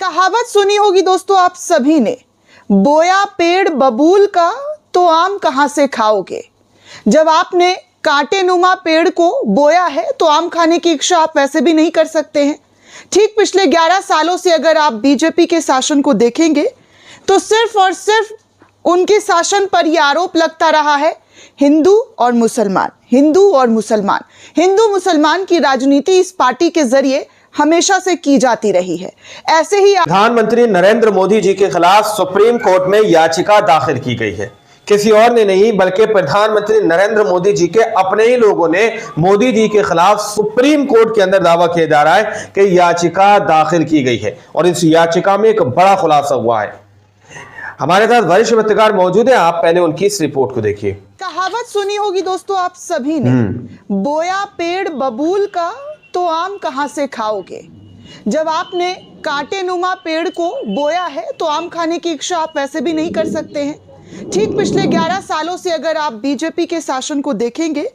कहावत सुनी होगी दोस्तों आप सभी ने, बोया पेड़ बबूल का तो आम कहां से खाओगे। जब आपने कांटेनुमा पेड़ को बोया है तो आम खाने की इच्छा आप वैसे भी नहीं कर सकते हैं। ठीक पिछले 11 सालों से अगर आप बीजेपी के शासन को देखेंगे तो सिर्फ और सिर्फ उनके शासन पर यह आरोप लगता रहा है हिंदू और मुसलमान, हिंदू और मुसलमान, हिंदू मुसलमान की राजनीति इस पार्टी के जरिए हमेशा से की जाती रही है। ऐसे ही प्रधानमंत्री नरेंद्र मोदी जी के खिलाफ सुप्रीम कोर्ट में याचिका दाखिल की गई है। किसी और ने नहीं बल्कि प्रधानमंत्री नरेंद्र मोदी जी के अपने ही लोगों ने मोदी जी के खिलाफ सुप्रीम कोर्ट के अंदर दावा किया जा रहा है कि याचिका दाखिल की गई है और इस याचिका में एक बड़ा खुलासा हुआ है। हमारे साथ वरिष्ठ पत्रकार मौजूद है, आप पहले उनकी इस रिपोर्ट को देखिए। कहावत सुनी होगी दोस्तों आप सभी ने, बोया पेड़ बबूल का तो आम कहां से खाओगे। जब आपने कांटेनुमा पेड़ को बोया है तो आम खाने की इच्छा आप वैसे भी नहीं कर सकते हैं। ठीक पिछले 11 सालों से अगर आप बीजेपी के शासन को देखेंगे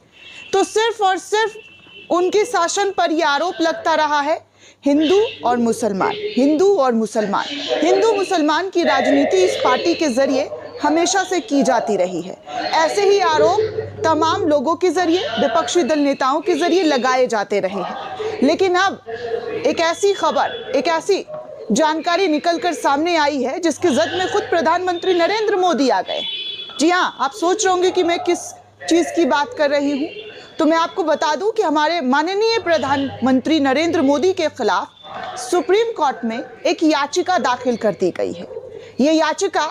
तो सिर्फ और सिर्फ उनके शासन पर यह आरोप लगता रहा है हिंदू और मुसलमान, हिंदू और मुसलमान, हिंदू मुसलमान की राजनीति इस पार्टी के जरिए हमेशा से की जाती रही है। ऐसे ही आरोप तमाम लोगों के जरिए, विपक्षी दल नेताओं के जरिए लगाए जाते रहे हैं। लेकिन अब एक ऐसी खबर, एक ऐसी जानकारी निकलकर सामने आई है जिसके जद में खुद प्रधानमंत्री नरेंद्र मोदी आ गए। जी हाँ, आप सोच रहे होंगे कि मैं किस चीज की बात कर रही हूँ, तो मैं आपको बता दूं कि हमारे माननीय प्रधानमंत्री नरेंद्र मोदी के खिलाफ सुप्रीम कोर्ट में एक याचिका दाखिल कर दी गई है। यह याचिका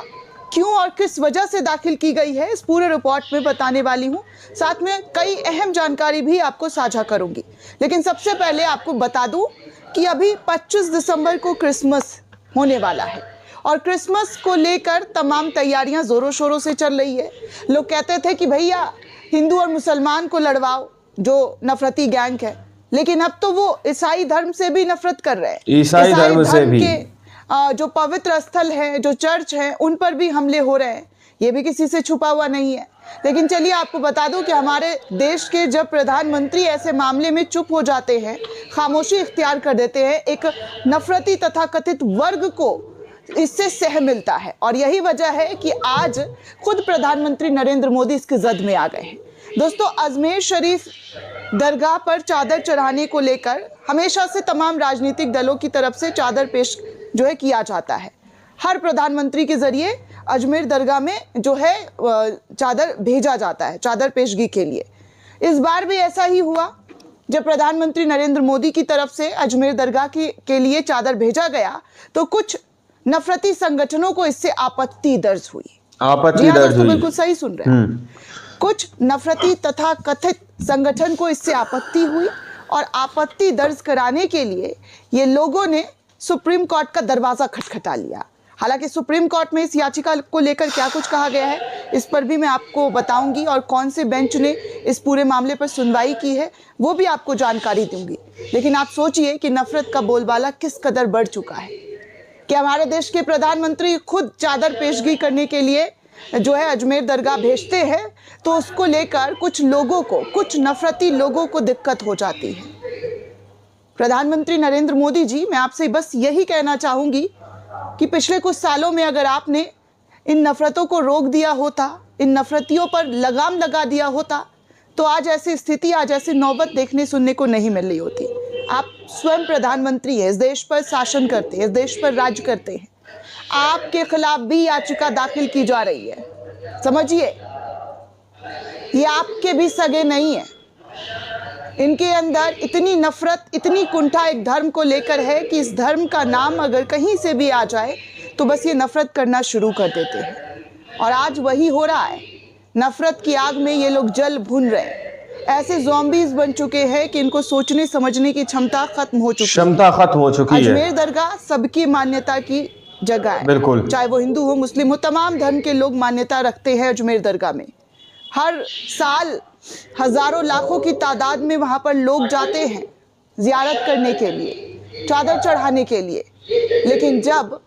क्यों और किस वजह से दाखिल की गई है इस पूरे रिपोर्ट में बताने वाली हूं। साथ में कई अहम जानकारी भी आपको साझा करूंगी। लेकिन सबसे पहले आपको बता दूं कि अभी 25 दिसंबर को क्रिसमस होने वाला है और क्रिसमस को लेकर तमाम तैयारियां जोरों शोरों से चल रही है। लोग कहते थे कि भैया हिंदू और मुसलमान को लड़वाओ, जो नफरती गैंग है, लेकिन अब तो वो ईसाई धर्म से भी नफरत कर रहे हैं। ईसाई धर्म से भी जो पवित्र स्थल है, जो चर्च है, उन पर भी हमले हो रहे हैं। ये भी किसी से छुपा हुआ नहीं है। लेकिन चलिए आपको बता दूं कि हमारे देश के जब प्रधानमंत्री ऐसे मामले में चुप हो जाते हैं, खामोशी इख्तियार कर देते हैं, एक नफरती तथा कथित वर्ग को इससे सह मिलता है। और यही वजह है कि आज खुद प्रधानमंत्री नरेंद्र मोदी इसके जद में आ गए हैं। दोस्तों, अजमेर शरीफ दरगाह पर चादर चढ़ाने को लेकर हमेशा से तमाम राजनीतिक दलों की तरफ से चादर पेश जो है किया जाता है। हर प्रधानमंत्री के जरिए अजमेर दरगाह में जो है चादर भेजा जाता है चादर पेशगी के लिए। इस बार भी ऐसा ही हुआ। जब प्रधानमंत्री नरेंद्र मोदी की तरफ से अजमेर दरगाह के लिए चादर भेजा गया तो कुछ नफरती संगठनों को इससे आपत्ति दर्ज हुई। आपत्ति दर्ज हुई, बिल्कुल सही सुन रहे हैं। कुछ नफरती तथा कथित संगठन को इससे आपत्ति हुई और आपत्ति दर्ज कराने के लिए ये लोगों ने सुप्रीम कोर्ट का दरवाजा खटखटा लिया। हालांकि सुप्रीम कोर्ट में इस याचिका को लेकर क्या कुछ कहा गया है इस पर भी मैं आपको बताऊंगी और कौन से बेंच ने इस पूरे मामले पर सुनवाई की है वो भी आपको जानकारी दूंगी। लेकिन आप सोचिए कि नफरत का बोलबाला किस कदर बढ़ चुका है कि हमारे देश के प्रधानमंत्री खुद चादर पेशगी करने के लिए जो है अजमेर दरगाह भेजते हैं तो उसको लेकर कुछ लोगों को, कुछ नफरती लोगों को दिक्कत हो जाती है। प्रधानमंत्री नरेंद्र मोदी जी, मैं आपसे बस यही कहना चाहूंगी कि पिछले कुछ सालों में अगर आपने इन नफरतों को रोक दिया होता, इन नफरतियों पर लगाम लगा दिया होता तो आज ऐसी स्थिति, आज ऐसी नौबत देखने सुनने को नहीं मिल रही होती। आप स्वयं प्रधानमंत्री हैं, इस देश पर शासन करते हैं, इस देश पर राज्य करते हैं। आपके खिलाफ भी याचिका दाखिल की जा रही है। समझिए, ये आपके भी सगे नहीं है। इनके अंदर इतनी नफरत, इतनी कुंठा एक धर्म को लेकर है कि इस धर्म का नाम अगर कहीं से भी आ जाए तो बस ये नफरत करना शुरू कर देते हैं। और आज वही हो रहा है। नफरत की आग में ये लोग जल भुन रहे हैं। ऐसे ज़ॉम्बीज़ बन चुके हैं कि इनको सोचने समझने की क्षमता खत्म हो चुकी है। अजमेर दरगाह सबकी मान्यता की जगह है, बिल्कुल, चाहे वो हिंदू हो, मुस्लिम हो, तमाम धर्म के लोग मान्यता रखते हैं अजमेर दरगाह में। हर साल हजारों लाखों की तादाद में वहां पर लोग जाते हैं जियारत करने के लिए, चादर चढ़ाने के लिए। लेकिन जब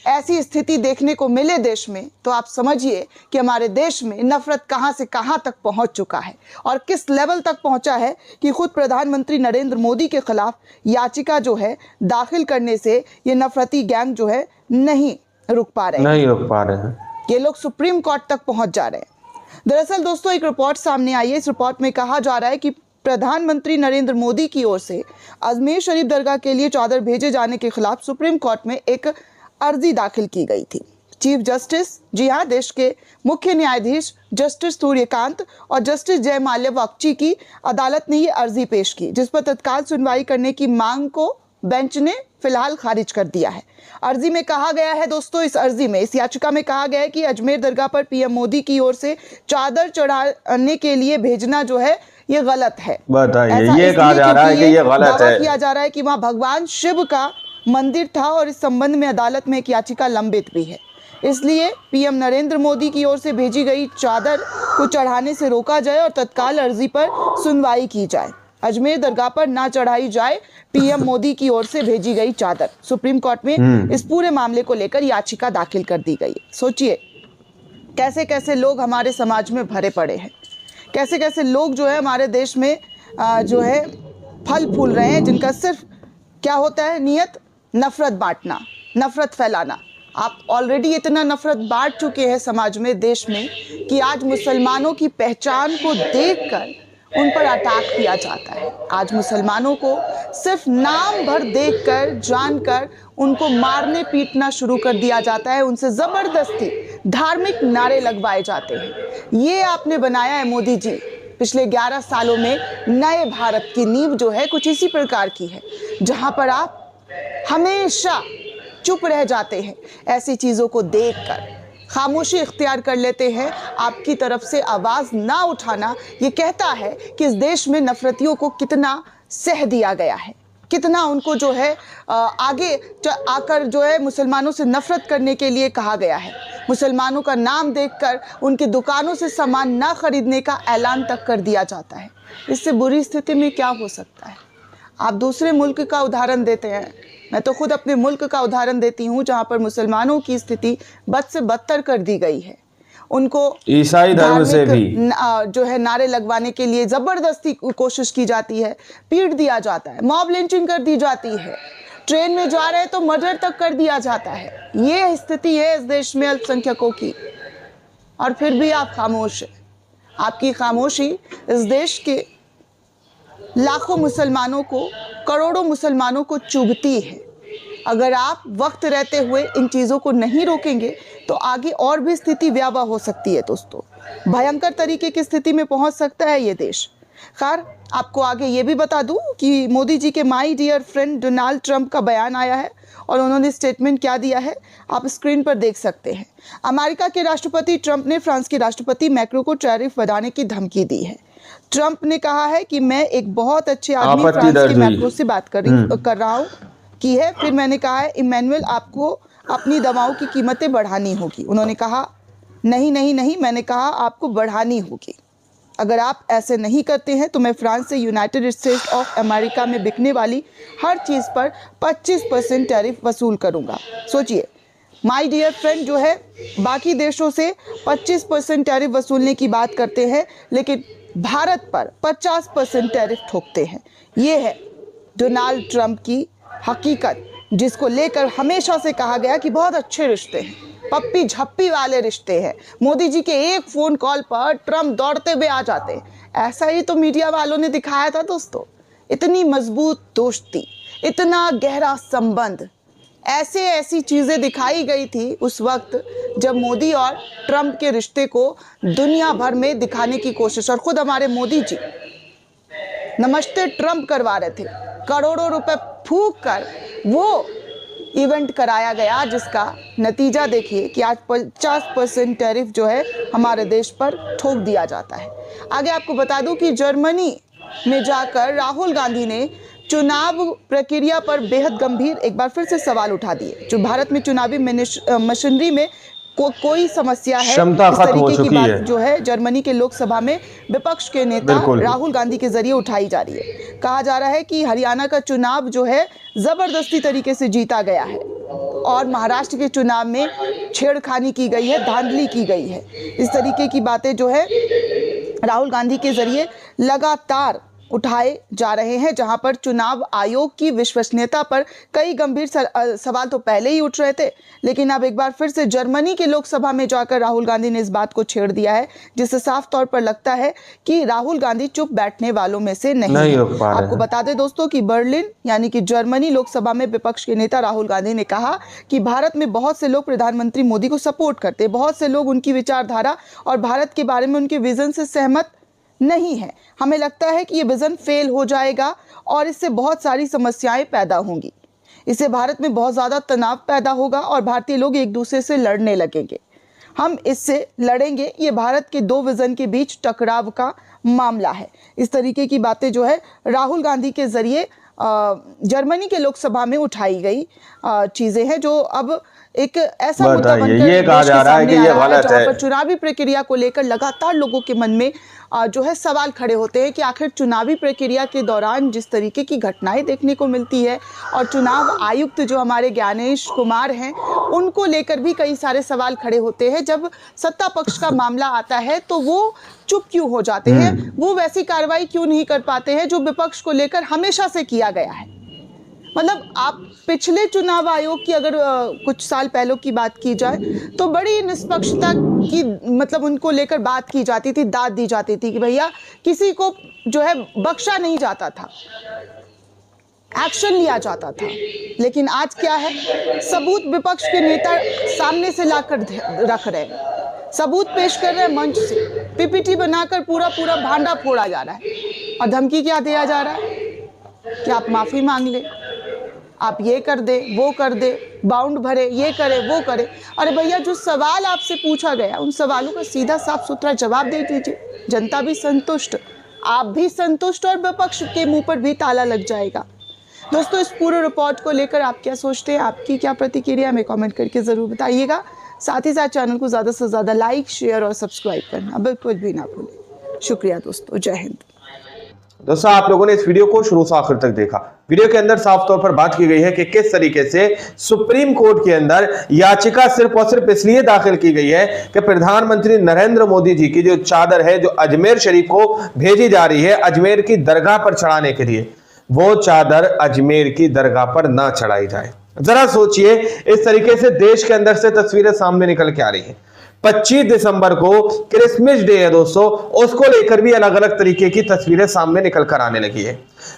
ऐसी स्थिति देखने को मिले देश में, तो आप समझिए कि हमारे देश में नफरत कहां से कहां तक पहुंच चुका है और किस लेवल तक पहुंचा है कि खुद प्रधानमंत्री नरेंद्र मोदी के खिलाफ याचिका जो है दाखिल करने से ये नफरती गैंग जो है नहीं रुक पा रहे हैं। ये लोग सुप्रीम कोर्ट तक पहुंच जा रहे हैं। दरअसल दोस्तों, एक रिपोर्ट सामने आई है। इस रिपोर्ट में कहा जा रहा है कि प्रधानमंत्री नरेंद्र मोदी की ओर से अजमेर शरीफ दरगाह के लिए चादर भेजे जाने के खिलाफ सुप्रीम कोर्ट में एक अर्जी दाखिल की गई थी। चीफ जस्टिस, जी हाँ, देश के मुख्य न्यायाधीश जस्टिस सूर्यकांत और जस्टिस जयमाल्या बख्शी की अदालत ने ये अर्जी पेश की, जिस पर तत्काल सुनवाई करने की मांग को बेंच ने फिलहाल खारिज कर दिया है। अर्जी में कहा गया है दोस्तों, इस याचिका में कहा गया है कि अजमेर दरगाह पर पीएम मोदी की ओर से चादर चढ़ाने के लिए भेजना जो है ये गलत है। बताइए, ये कहा जा रहा है कि ये गलत है। किया जा रहा है कि वहां भगवान शिव का मंदिर था और इस संबंध में अदालत में एक याचिका लंबित भी है। इसलिए पीएम नरेंद्र मोदी की ओर से भेजी गई चादर को चढ़ाने से रोका जाए और तत्काल अर्जी पर सुनवाई की जाए। अजमेर दरगाह पर ना चढ़ाई जाए पीएम मोदी की ओर से भेजी गई चादर। सुप्रीम कोर्ट में इस पूरे मामले को लेकर याचिका दाखिल कर दी गई। सोचिए कैसे कैसे लोग हमारे समाज में भरे पड़े हैं, कैसे कैसे लोग जो है हमारे देश में जो है फल फूल रहे हैं, जिनका सिर्फ क्या होता है नियत, नफरत बांटना, नफरत फैलाना। आप ऑलरेडी इतना नफरत बांट चुके हैं समाज में, देश में, कि आज मुसलमानों की पहचान को देखकर उन पर अटैक किया जाता है। आज मुसलमानों को सिर्फ नाम भर देखकर, जानकर उनको मारने पीटना शुरू कर दिया जाता है, उनसे जबरदस्ती धार्मिक नारे लगवाए जाते हैं। ये आपने बनाया है मोदी जी। पिछले 11 सालों में नए भारत की नींव जो है कुछ इसी प्रकार की है, जहां पर आप हमेशा चुप रह जाते हैं, ऐसी चीजों को देखकर खामोशी इख्तियार कर लेते हैं। आपकी तरफ से आवाज ना उठाना ये कहता है कि इस देश में नफरतियों को कितना सह दिया गया है, कितना उनको जो है आगे आकर जो है मुसलमानों से नफरत करने के लिए कहा गया है। मुसलमानों का नाम देखकर उनकी दुकानों से सामान ना खरीदने का ऐलान तक कर दिया जाता है। इससे बुरी स्थिति में क्या हो सकता है? आप दूसरे मुल्क का उदाहरण देते हैं, मैं तो खुद अपने मुल्क का उदाहरण देती हूँ, जहाँ पर मुसलमानों की स्थिति बद से बदतर कर दी गई है। उनको ईसाई धर्म से भी जो है नारे लगवाने के लिए जबरदस्ती कोशिश की जाती है, पीट दिया जाता है, मॉब लिंचिंग कर दी जाती है, ट्रेन में जा रहे हैं तो मर्डर तक कर दिया जाता है। ये स्थिति है इस देश में अल्पसंख्यकों की, और फिर भी आप खामोश हैं। आपकी खामोशी इस देश के लाखों मुसलमानों को, करोड़ों मुसलमानों को चुभती है। अगर आप वक्त रहते हुए इन चीज़ों को नहीं रोकेंगे तो आगे और भी स्थिति भयावह हो सकती है दोस्तों। भयंकर तरीके की स्थिति में पहुंच सकता है ये देश। खैर, आपको आगे ये भी बता दूं कि मोदी जी के my dear friend Donald Trump का बयान आया है और उन्होंने स्टेटमेंट क्या दिया है आप स्क्रीन पर देख सकते हैं। अमेरिका के राष्ट्रपति ट्रंप ने फ्रांस के राष्ट्रपति मैक्रो को टैरिफ बढ़ाने की धमकी दी है। ट्रंप ने कहा है कि मैं एक बहुत अच्छे आदमी फ्रांस के मैक्रो से बात कर रहा हूँ की है। फिर मैंने कहा है इमैनुअल आपको अपनी दवाओं की कीमतें बढ़ानी होगी। उन्होंने कहा नहीं, मैंने कहा आपको बढ़ानी होगी। अगर आप ऐसे नहीं करते हैं तो मैं फ्रांस से यूनाइटेड स्टेट्स ऑफ अमेरिका में बिकने वाली हर चीज़ पर 25% टैरिफ वसूल करूंगा। सोचिए, माय डियर फ्रेंड जो है बाकी देशों से 25% टैरिफ वसूलने की बात करते हैं, लेकिन भारत पर 50% टैरिफ ठोकते हैं। ये है डोनाल्ड ट्रंप की हकीकत, जिसको लेकर हमेशा से कहा गया कि बहुत अच्छे रिश्ते हैं, पप्पी झप्पी वाले रिश्ते हैं। मोदी जी के एक फ़ोन कॉल पर ट्रंप दौड़ते हुए आ जाते हैं। ऐसा ही तो मीडिया वालों ने दिखाया था दोस्तों। इतनी मजबूत दोस्ती, इतना गहरा संबंध, ऐसी चीज़ें दिखाई गई थी उस वक्त जब मोदी और ट्रंप के रिश्ते को दुनिया भर में दिखाने की कोशिश, और खुद हमारे मोदी जी नमस्ते ट्रंप करवा रहे थे। करोड़ों रुपए फूंक कर वो इवेंट कराया गया, जिसका नतीजा देखिए कि आज 50% टैरिफ जो है हमारे देश पर ठोक दिया जाता है। आगे आपको बता दूं कि जर्मनी में जाकर राहुल गांधी ने चुनाव प्रक्रिया पर बेहद गंभीर एक बार फिर से सवाल उठा दिए। जो भारत में चुनावी मशीनरी में कोई समस्या है, क्षमता इस खत्म हो तरीके की चुकी बात है। जो है जर्मनी के लोकसभा में विपक्ष के नेता बिल्कुल। राहुल गांधी के जरिए उठाई जा रही है। कहा जा रहा है कि हरियाणा का चुनाव जो है जबरदस्ती तरीके से जीता गया है और महाराष्ट्र के चुनाव में छेड़खानी की गई है, धांधली की गई है। इस तरीके की बातें जो है राहुल गांधी के जरिए लगातार उठाए जा रहे हैं, जहां पर चुनाव आयोग की विश्वसनीयता पर कई गंभीर सवाल तो पहले ही उठ रहे थे, लेकिन अब एक बार फिर से जर्मनी के लोकसभा में जाकर राहुल गांधी ने इस बात को छेड़ दिया है, जिससे साफ तौर पर लगता है कि राहुल गांधी चुप बैठने वालों में से नहीं है। आपको बता दें दोस्तों कि बर्लिन यानी कि जर्मनी लोकसभा में विपक्ष के नेता राहुल गांधी ने कहा कि भारत में बहुत से लोग प्रधानमंत्री मोदी को सपोर्ट करते हैं, बहुत से लोग उनकी विचारधारा और भारत के बारे में उनके विजन से सहमत नहीं है। हमें लगता है कि ये विजन फेल हो जाएगा और इससे बहुत सारी समस्याएं पैदा होंगी। इससे भारत में बहुत ज़्यादा तनाव पैदा होगा और भारतीय लोग एक दूसरे से लड़ने लगेंगे। हम इससे लड़ेंगे, ये भारत के दो विजन के बीच टकराव का मामला है। इस तरीके की बातें जो है राहुल गांधी के जरिए जर्मनी के लोकसभा में उठाई गई चीज़ें हैं, जो अब एक ऐसा मुद्दा बनकर ये कहा जा रहा है कि ये गलत है। जहाँ पर चुनावी प्रक्रिया को लेकर लगातार लोगों के मन में जो है सवाल खड़े होते हैं कि आखिर चुनावी प्रक्रिया के दौरान जिस तरीके की घटनाएं देखने को मिलती है और चुनाव आयुक्त जो हमारे ज्ञानेश कुमार हैं, उनको लेकर भी कई सारे सवाल खड़े होते हैं। जब सत्ता पक्ष का मामला आता है तो वो चुप क्यों हो जाते हैं, वो वैसी कार्रवाई क्यों नहीं कर पाते हैं जो विपक्ष को लेकर हमेशा से किया गया है। मतलब आप पिछले चुनाव आयोग की अगर कुछ साल पहले की बात की जाए तो बड़ी निष्पक्षता की मतलब उनको लेकर बात की जाती थी, दाद दी जाती थी कि भैया किसी को जो है बख्शा नहीं जाता था, एक्शन लिया जाता था। लेकिन आज क्या है, सबूत विपक्ष के नेता सामने से लाकर रख रहे हैं, सबूत पेश कर रहे हैं मंच से, पीपीटी बनाकर पूरा भांडा फोड़ा जा रहा है और धमकी क्या दिया जा रहा है कि आप माफी मांग ले, आप ये कर दे, वो कर दे, बाउंड भरे, ये करे, वो करे। अरे भैया, जो सवाल आपसे पूछा गया उन सवालों का सीधा साफ सुथरा जवाब दे दीजिए, जनता भी संतुष्ट, आप भी संतुष्ट और विपक्ष के मुंह पर भी ताला लग जाएगा। दोस्तों, इस पूरे रिपोर्ट को लेकर आप क्या सोचते हैं, आपकी क्या प्रतिक्रिया, हमें कमेंट करके ज़रूर बताइएगा। साथ ही साथ चैनल को ज़्यादा से ज़्यादा लाइक, शेयर और सब्सक्राइब करना बिल्कुल भी ना भूलें। शुक्रिया दोस्तों, जय हिंद। दोस्तों, आप लोगों ने इस वीडियो को शुरू से आखिर तक देखा। वीडियो के अंदर साफ तौर पर बात की गई है कि किस तरीके से सुप्रीम कोर्ट के अंदर याचिका सिर्फ और सिर्फ इसलिए दाखिल की गई है कि प्रधानमंत्री नरेंद्र मोदी जी की जो चादर है, जो अजमेर शरीफ को भेजी जा रही है अजमेर की दरगाह पर चढ़ाने के लिए, वो चादर अजमेर की दरगाह पर ना चढ़ाई जाए। जरा सोचिए, इस तरीके से देश के अंदर से तस्वीरें सामने निकल के आ रही हैं। 25 दिसंबर को क्रिसमस डे है दोस्तों, उसको लेकर भी अलग अलग तरीके की तस्वीरें सामने निकल कर आने लगी है।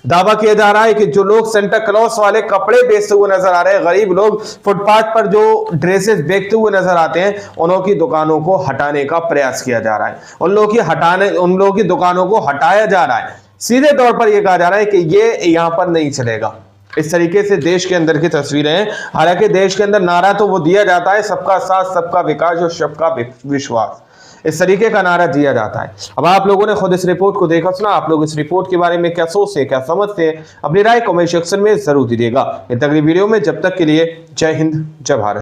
दावा किया जा रहा है कि जो लोग सेंटा क्लॉस वाले कपड़े बेचते हुए नजर आ रहे हैं, गरीब लोग फुटपाथ पर जो ड्रेसेस बेचते हुए नजर आते हैं, उन्हों की दुकानों को हटाने का प्रयास किया जा रहा है, उन लोगों की दुकानों को हटाया जा रहा है। सीधे तौर पर यह कहा जा रहा है कि ये यहां पर नहीं चलेगा। इस तरीके से देश के अंदर की तस्वीरें हैं। हालांकि देश के अंदर नारा तो वो दिया जाता है, सबका साथ, सबका विकास और सबका विश्वास, इस तरीके का नारा दिया जाता है। अब आप लोगों ने खुद इस रिपोर्ट को देखा सुना, आप लोग इस रिपोर्ट के बारे में क्या सोचते हैं, क्या समझते हैं, अपनी राय कमेंट सेक्शन में जरूर दीजिएगा। इन तगड़ी वीडियो में जब तक के लिए जय हिंद, जय भारत।